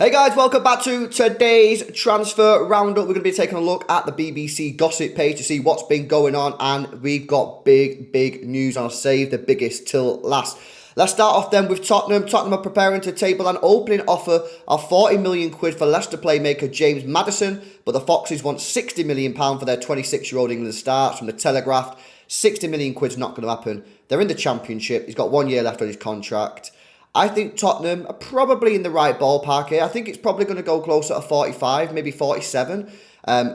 Hey guys, welcome back to today's transfer roundup. We're going to be taking a look at the BBC gossip page to see what's been going on, and we've got big news. I'll save the biggest till last. Let's start off then with Tottenham. Tottenham are preparing to table an opening offer of 40 million quid for Leicester playmaker James Maddison, but the Foxes want 60 million pound for their 26-year-old England star. From the Telegraph, 60 million quid's not going to happen. They're in the Championship. He's got 1 year left on his contract. I think Tottenham are probably in the right ballpark here. I think it's probably going to go closer to 45, maybe 47.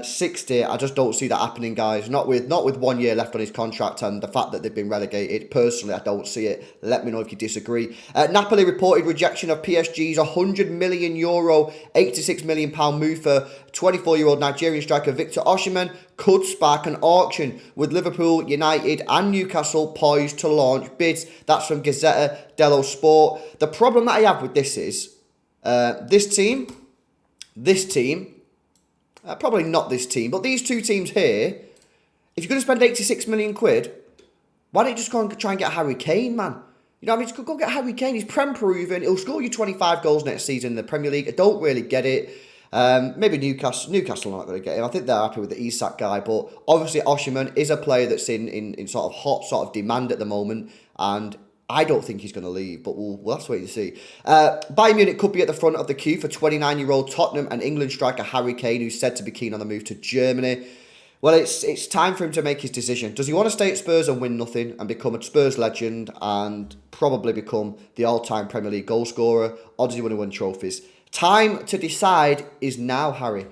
60, I just don't see that happening, guys. Not with 1 year left on his contract and the fact that they've been relegated. Personally, I don't see it. Let me know if you disagree. Napoli reported rejection of PSG's €100 million, £86 million move for 24-year-old Nigerian striker Victor Osimhen could spark an auction, with Liverpool, United and Newcastle poised to launch bids. That's from Gazzetta dello Sport. The problem that I have with this is this team, probably not this team, but these two teams here, if you're going to spend 86 million quid, why don't you just go and try and get Harry Kane, man? You know what I mean? Just go get Harry Kane. He's Prem-proven. He'll score you 25 goals next season in the Premier League. I don't really get it. Maybe Newcastle are not going to get him. I think they're happy with the Isak guy, but obviously Osimhen is a player that's in sort of hot sort of demand at the moment, and I don't think he's going to leave, but we'll have to wait and see. Bayern Munich could be at the front of the queue for 29-year-old Tottenham and England striker Harry Kane, who's said to be keen on the move to Germany. Well, it's time for him to make his decision. Does he want to stay at Spurs and win nothing and become a Spurs legend and probably become the all-time Premier League goal scorer, or does he want to win trophies? Time to decide is now, Harry.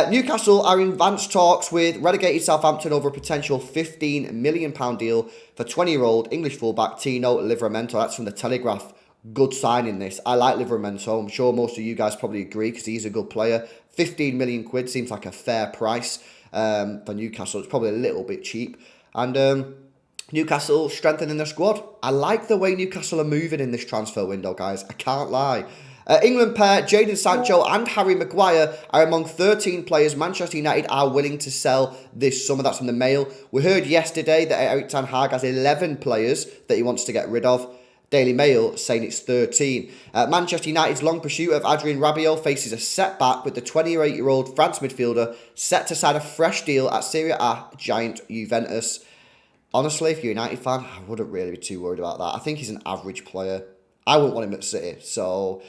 Newcastle are in advanced talks with relegated Southampton over a potential £15 million deal for 20-year-old English fullback Tino Livramento. That's from the Telegraph. Good signing this. I like Livramento. I'm sure most of you guys probably agree because he's a good player. 15 million quid seems like a fair price for Newcastle. It's probably a little bit cheap. And Newcastle strengthening their squad. I like the way Newcastle are moving in this transfer window, guys. I can't lie. England pair Jadon Sancho and Harry Maguire are among 13 players Manchester United are willing to sell this summer. That's from the Mail. We heard yesterday that Erik ten Hag has 11 players that he wants to get rid of. Daily Mail saying it's 13. Manchester United's long pursuit of Adrian Rabiel faces a setback, with the 28-year-old France midfielder set to sign a fresh deal at Serie A giant Juventus. Honestly, if you're a United fan, I wouldn't really be too worried about that. I think he's an average player. I wouldn't want him at City, so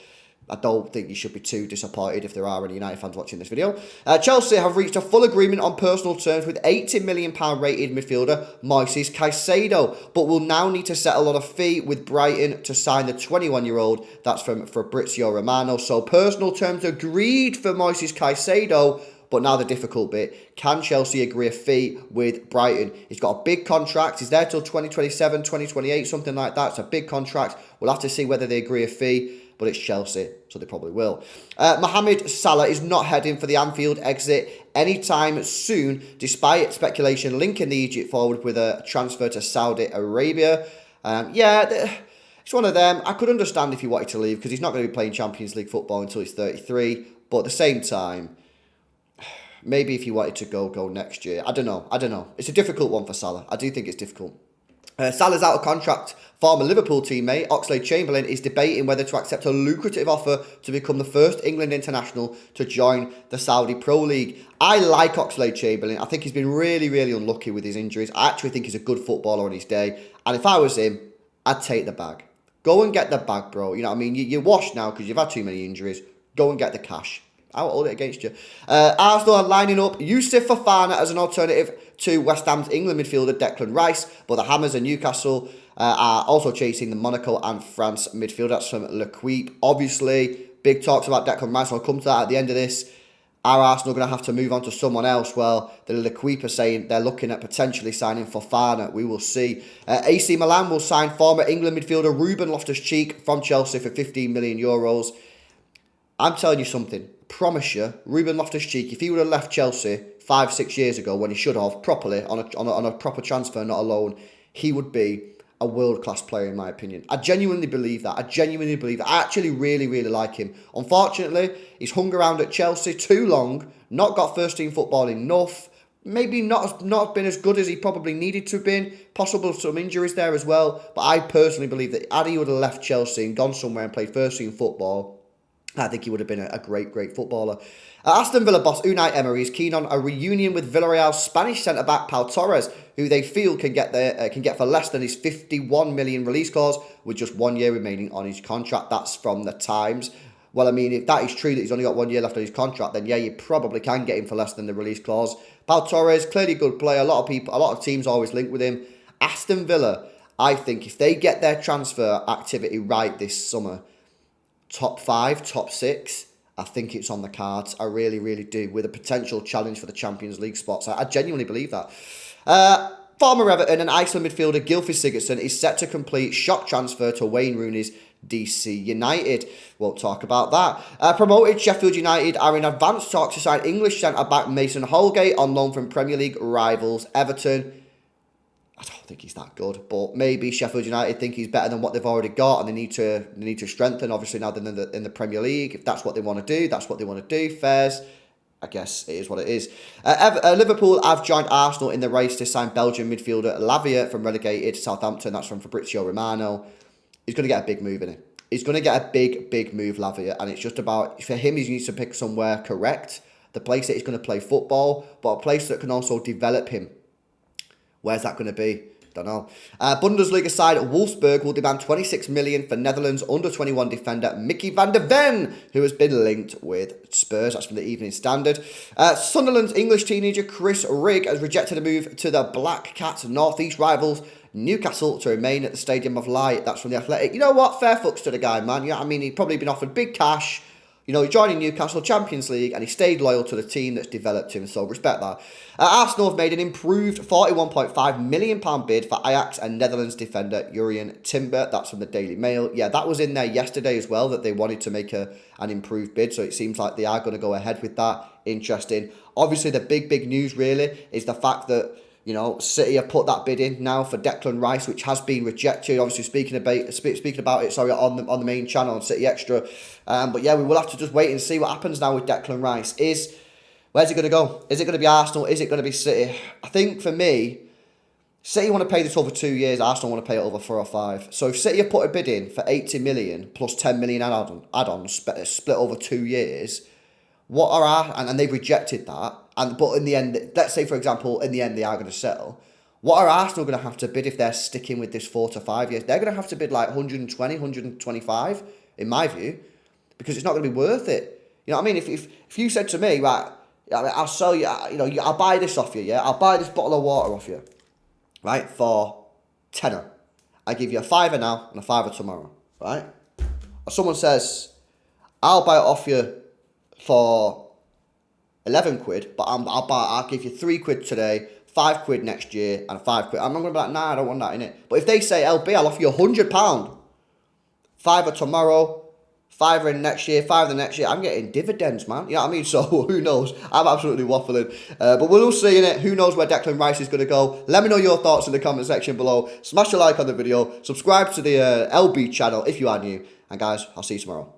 I don't think you should be too disappointed if there are any United fans watching this video. Chelsea have reached a full agreement on personal terms with £80 million rated midfielder Moises Caicedo, but will now need to settle on a fee with Brighton to sign the 21-year-old. That's from Fabrizio Romano. So personal terms agreed for Moises Caicedo, but now the difficult bit. Can Chelsea agree a fee with Brighton? He's got a big contract. He's there till 2027, 2028, something like that. It's a big contract. We'll have to see whether they agree a fee, but it's Chelsea, so they probably will. Mohamed Salah is not heading for the Anfield exit anytime soon, despite speculation linking the Egypt forward with a transfer to Saudi Arabia. It's one of them. I could understand if he wanted to leave because he's not going to be playing Champions League football until he's 33, but at the same time, maybe if he wanted to go next year. I don't know. It's a difficult one for Salah. I do think it's difficult. Salah's out of contract. Former Liverpool teammate Oxlade Chamberlain is debating whether to accept a lucrative offer to become the first England international to join the Saudi Pro League. I like Oxlade Chamberlain. I think he's been really unlucky with his injuries. I actually think he's a good footballer on his day. And if I was him, I'd take the bag. Go and get the bag, bro. You know what I mean? You're washed now because you've had too many injuries. Go and get the cash. I'll hold it against you. Arsenal are lining up Youssouf Fofana as an alternative to West Ham's England midfielder Declan Rice, but the Hammers and Newcastle are also chasing the Monaco and France midfielder. That's from L'Equipe. Obviously, big talks about Declan Rice. I'll come to that at the end of this. Are Arsenal going to have to move on to someone else? Well, the L'Equipe are saying they're looking at potentially signing Fofana. We will see. AC Milan will sign former England midfielder ReubenLoftusCheek from Chelsea for €15 million. I'm telling you something. Promise you, ReubenLoftusCheek, if he would have left Chelsea 5-6 years ago when he should have, properly, on a proper transfer, not a loan, he would be a world-class player in my opinion. I genuinely believe that. I actually really like him. Unfortunately, he's hung around at Chelsea too long, not got first-team football enough, maybe not been as good as he probably needed to have been, possible some injuries there as well, but I personally believe that had he would have left Chelsea and gone somewhere and played first-team football, I think he would have been a great, great footballer. Aston Villa boss Unai Emery is keen on a reunion with Villarreal's Spanish centre-back Pau Torres, who they feel can get for less than his 51 million release clause with just 1 year remaining on his contract. That's from the Times. Well, I mean, if that is true that he's only got 1 year left on his contract, then yeah, you probably can get him for less than the release clause. Pau Torres, clearly a good player. A lot of teams always link with him. Aston Villa, I think if they get their transfer activity right this summer, top 5, top 6, I think it's on the cards. I really, really do. With a potential challenge for the Champions League spots. I genuinely believe that. Former Everton and Iceland midfielder Gylfi Sigurdsson is set to complete shock transfer to Wayne Rooney's DC United. Won't talk about that. Promoted Sheffield United are in advanced talks to sign English centre-back Mason Holgate on loan from Premier League rivals Everton. I don't think he's that good, but maybe Sheffield United think he's better than what they've already got, and they need to strengthen. Obviously, now they're in the Premier League. If that's what they want to do, that's what they want to do. Fairs, I guess it is what it is. Liverpool have joined Arsenal in the race to sign Belgian midfielder Lavia from relegated Southampton. That's from Fabrizio Romano. He's going to get a big move in it. He's going to get a big, big move, Lavia, and it's just about, for him, he needs to pick somewhere correct, the place that he's going to play football, but a place that can also develop him. Where's that going to be? Don't know. Bundesliga side Wolfsburg will demand 26 million for Netherlands under-21 defender Mickey van der Ven, who has been linked with Spurs. That's from the Evening Standard. Sunderland's English teenager Chris Rigg has rejected a move to the Black Cats' northeast rivals Newcastle to remain at the Stadium of Light. That's from The Athletic. You know what? Fair fucks to the guy, man. You know what I mean? He'd probably been offered big cash. You know, he's joining Newcastle Champions League and he stayed loyal to the team that's developed him, so respect that. Arsenal have made an improved £41.5 million bid for Ajax and Netherlands defender Jurrien Timber. That's from the Daily Mail. Yeah, that was in there yesterday as well, that they wanted to make an improved bid, so it seems like they are going to go ahead with that. Interesting. Obviously, the big news really is the fact that, you know, City have put that bid in now for Declan Rice, which has been rejected. Obviously, speaking about it, on the main channel on City Extra. But yeah, we will have to just wait and see what happens now with Declan Rice. Where's it going to go? Is it going to be Arsenal? Is it going to be City? I think for me, City want to pay this over 2 years. Arsenal want to pay it over 4 or 5. So if City have put a bid in for 80 million plus 10 million add-ons split over 2 years, what are and they've rejected that. But in the end, let's say, for example, in the end they are going to settle. What are Arsenal going to have to bid if they're sticking with this 4 to 5 years? They're going to have to bid like 120, 125, in my view, because it's not going to be worth it. You know what I mean? If you said to me, right, I'll sell you, I'll buy this off you, yeah? I'll buy this bottle of water off you, right, for tenner. I give you a fiver now and a fiver tomorrow, right? Or someone says, I'll buy it off you for 11 quid, but I'll give you 3 quid today, 5 quid next year, and 5 quid. I'm not going to be like, nah, I don't want that in it. But if they say, LB, I'll offer you £100, fiver tomorrow, fiver in next year, fiver the next year, I'm getting dividends, man. You know what I mean? So who knows? I'm absolutely waffling. But we'll see in it. Who knows where Declan Rice is going to go? Let me know your thoughts in the comment section below. Smash a like on the video. Subscribe to the LB channel if you are new. And guys, I'll see you tomorrow.